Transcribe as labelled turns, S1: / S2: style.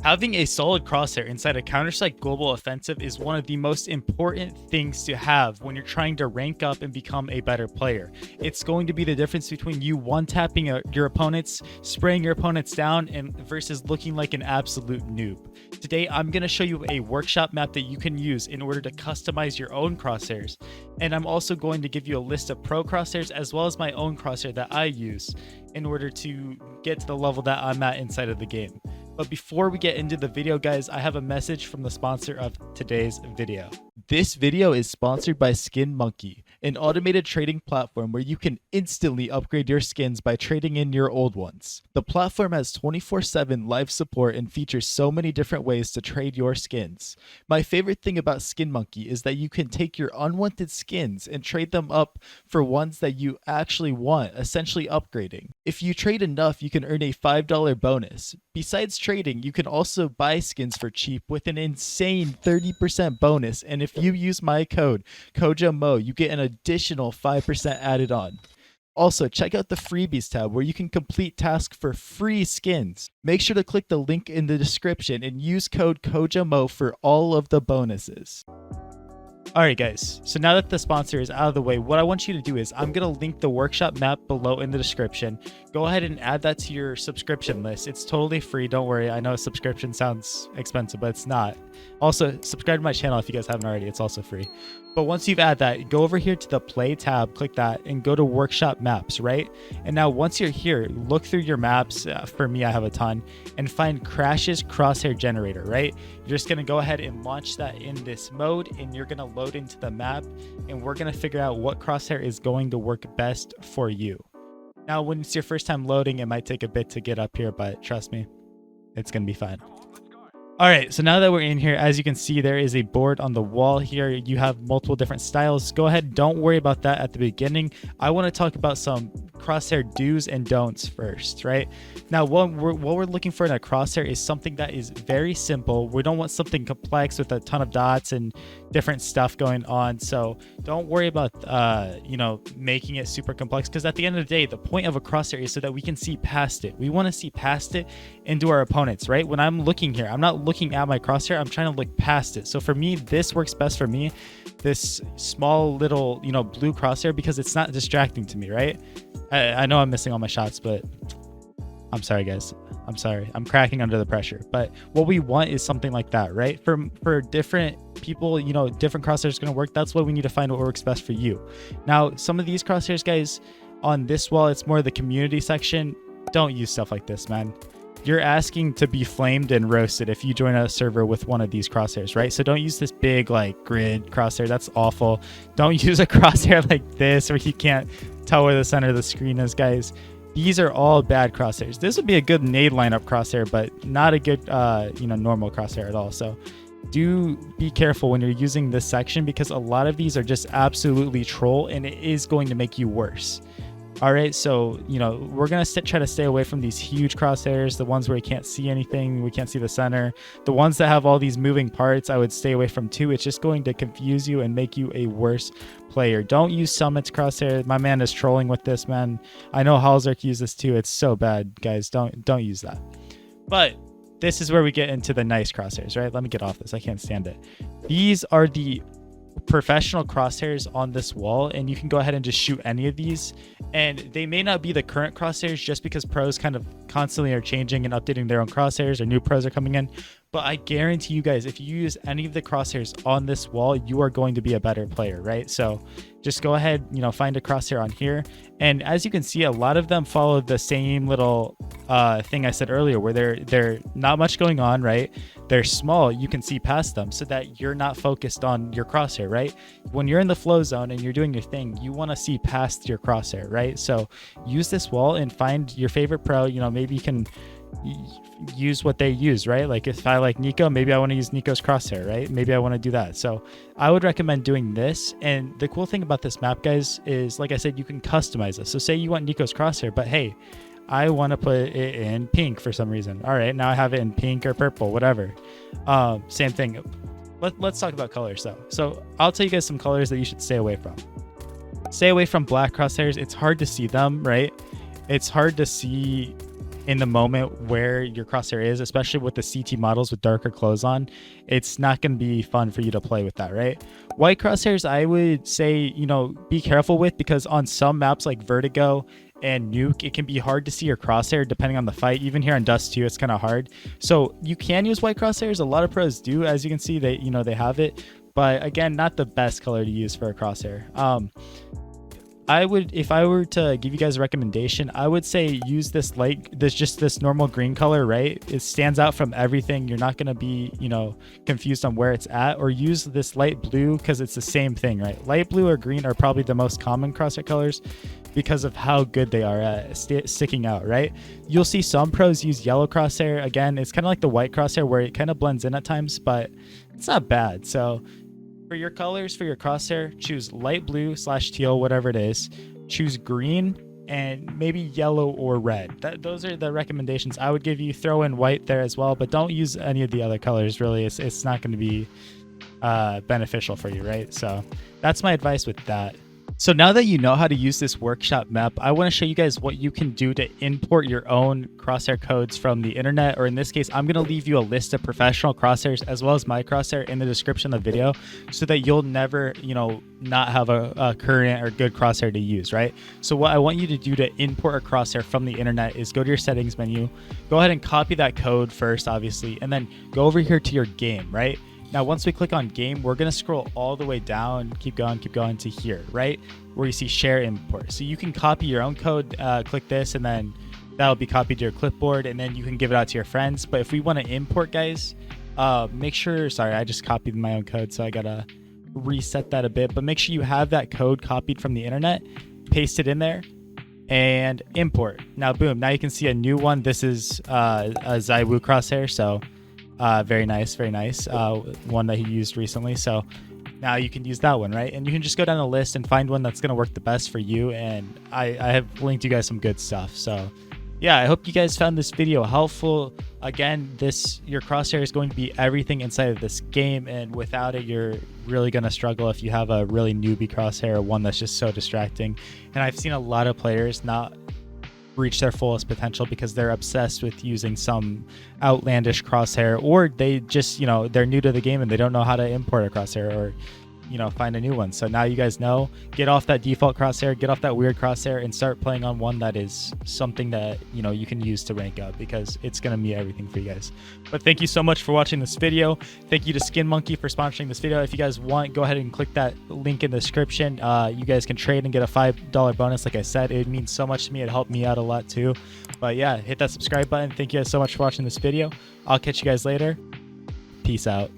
S1: Having a solid crosshair inside a Counter-Strike global offensive is one of the most important things to have when you're trying to rank up and become a better player. It's going to be the difference between you one-tapping your opponents, spraying your opponents down, and versus looking like an absolute noob. Today, I'm going to show you a workshop map that you can use in order to customize your own crosshairs. And I'm also going to give you a list of pro crosshairs as well as my own crosshair that I use in order to get to the level that I'm at inside of the game. But before we get into the video, guys, I have a message from the sponsor of today's video. This video is sponsored by SkinMonkey, an automated trading platform where you can instantly upgrade your skins by trading in your old ones. The platform has 24/7 live support and features so many different ways to trade your skins. My favorite thing about SkinMonkey is that you can take your unwanted skins and trade them up for ones that you actually want, essentially upgrading. If you trade enough, you can earn a $5 bonus. Besides trading, you can also buy skins for cheap with an insane 30% bonus, and if you use my code CoJoMo, you get an additional 5% added on. Also, check out the freebies tab where you can complete tasks for free skins. Make sure to click the link in the description and use code CoJoMo for all of the bonuses. Alright guys, so now that the sponsor is out of the way, what I want you to do is I'm going to link the workshop map below in the description. Go ahead and add that to your subscription list. It's totally free, don't worry. I know a subscription sounds expensive, but it's not. Also, subscribe to my channel if you guys haven't already. It's also free. But once you've added that, go over here to the play tab, click that, and go to workshop maps, right? And now once you're here, look through your maps. For me, I have a ton, and find Crash's crosshair generator, right? You're just gonna go ahead and launch that in this mode, and you're gonna load into the map, and we're gonna figure out what crosshair is going to work best for you. Now, when it's your first time loading, it might take a bit to get up here, but trust me, it's gonna be fine. All right, so now that we're in here, as you can see, there is a board on the wall here. You have multiple different styles. Go ahead, don't worry about that at the beginning. I want to talk about some crosshair do's and don'ts first, right? Now, what we're looking for in a crosshair is something that is very simple. We don't want something complex with a ton of dots and different stuff going on. So don't worry about, making it super complex, because at the end of the day, the point of a crosshair is so that we can see past it. We want to see past it into our opponents, right? When I'm looking here, I'm not looking at my crosshair, I'm trying to look past it. So for me, this works best for me, this small little, blue crosshair, because it's not distracting to me, right? I know I'm missing all my shots, but I'm sorry, guys. I'm sorry. I'm cracking under the pressure. But what we want is something like that, right? For different people, different crosshairs are going to work. That's why we need to find what works best for you. Now, some of these crosshairs, guys, on this wall, it's more the community section. Don't use stuff like this, man. You're asking to be flamed and roasted if you join a server with one of these crosshairs, right? So don't use this big grid crosshair. That's awful. Don't use a crosshair like this where you can't tell where the center of the screen is, guys. These are all bad crosshairs. This would be a good nade lineup crosshair, but not a good normal crosshair at all. So do be careful when you're using this section, because a lot of these are just absolutely troll, and it is going to make you worse. All right, so, we're going to try to stay away from these huge crosshairs, the ones where you can't see anything, we can't see the center. The ones that have all these moving parts, I would stay away from too. It's just going to confuse you and make you a worse player. Don't use Summit's crosshair. My man is trolling with this, man. I know Halzerk used this too. It's so bad, guys. Don't use that. But this is where we get into the nice crosshairs, right? Let me get off this. I can't stand it. These are the professional crosshairs on this wall, and you can go ahead and just shoot any of these, and they may not be the current crosshairs just because pros kind of constantly are changing and updating their own crosshairs, or new pros are coming in. But I guarantee you guys, if you use any of the crosshairs on this wall, you are going to be a better player, right? So just go ahead, find a crosshair on here. And as you can see, a lot of them follow the same little thing I said earlier, where they're not much going on, right? They're small, you can see past them, so that you're not focused on your crosshair, right? When you're in the flow zone and you're doing your thing, you want to see past your crosshair, right? So use this wall and find your favorite pro. Maybe you can use what they use, right? Like if I like NIKO, maybe I want to use NIKO's crosshair, right? Maybe I want to do that. So I would recommend doing this. And the cool thing about this map, guys, is like I said, you can customize this. So say you want NIKO's crosshair, but hey, I want to put it in pink for some reason. All right, now I have it in pink or purple, whatever. Same thing. Let's talk about colors though. So I'll tell you guys some colors that you should stay away from. Stay away from black crosshairs. It's hard to see them, right? It's hard to see in the moment where your crosshair is, especially with the CT models with darker clothes on, it's not going to be fun for you to play with that, right? White crosshairs, I would say, you know, be careful with, because on some maps like Vertigo and Nuke, it can be hard to see your crosshair depending on the fight. Even here on Dust 2, it's kind of hard. So you can use white crosshairs. A lot of pros do, as you can see, they, you know, they have it. But again, not the best color to use for a crosshair. I would, if I were to give you guys a recommendation, I would say use this just this normal green color, right? It stands out from everything. You're not going to be, you know, confused on where it's at. Or use this light blue, because it's the same thing, right? Light blue or green are probably the most common crosshair colors because of how good they are at sticking out, right? You'll see some pros use yellow crosshair. Again, it's kind of like the white crosshair where it kind of blends in at times, but it's not bad. So for your colors for your crosshair, choose light blue / teal, whatever it is. Choose green and maybe yellow or red. Those are the recommendations I would give you. Throw in white there as well, but don't use any of the other colors. Really, it's not going to be beneficial for you, right? So that's my advice with that. So now that you know how to use this workshop map, I want to show you guys what you can do to import your own crosshair codes from the internet, or in this case, I'm going to leave you a list of professional crosshairs as well as my crosshair in the description of the video, so that you'll never, you know, not have a current or good crosshair to use, right? So what I want you to do to import a crosshair from the internet is go to your settings menu, go ahead and copy that code first, obviously, and then go over here to your game, right? Now, once we click on game, we're going to scroll all the way down, keep going to here, right? Where you see share import. So you can copy your own code, click this, and then that'll be copied to your clipboard, and then you can give it out to your friends. But if we want to import, guys, make sure, sorry, I just copied my own code, so I got to reset that a bit. But make sure you have that code copied from the internet, paste it in there, and import. Now, boom, now you can see a new one. This is a ZywOo crosshair, so very nice, one that he used recently. So now you can use that one, right? And you can just go down the list and find one that's going to work the best for you. And I have linked you guys some good stuff. So yeah, I hope you guys found this video helpful. Again, your crosshair is going to be everything inside of this game, and without it, you're really going to struggle if you have a really newbie crosshair, or one that's just so distracting. And I've seen a lot of players not reach their fullest potential because they're obsessed with using some outlandish crosshair, or they just, you know, they're new to the game and they don't know how to import a crosshair, or, you know, find a new one. So now you guys know, get off that default crosshair, get off that weird crosshair, and start playing on one that is something that, you know, you can use to rank up, because it's going to be everything for you guys. But thank you so much for watching this video. Thank you to Skin Monkey for sponsoring this video. If you guys want, go ahead and click that link in the description. You guys can trade and get a $5 bonus. Like I said, it means so much to me. It helped me out a lot too. But yeah, hit that subscribe button. Thank you guys so much for watching this video. I'll catch you guys later. Peace out.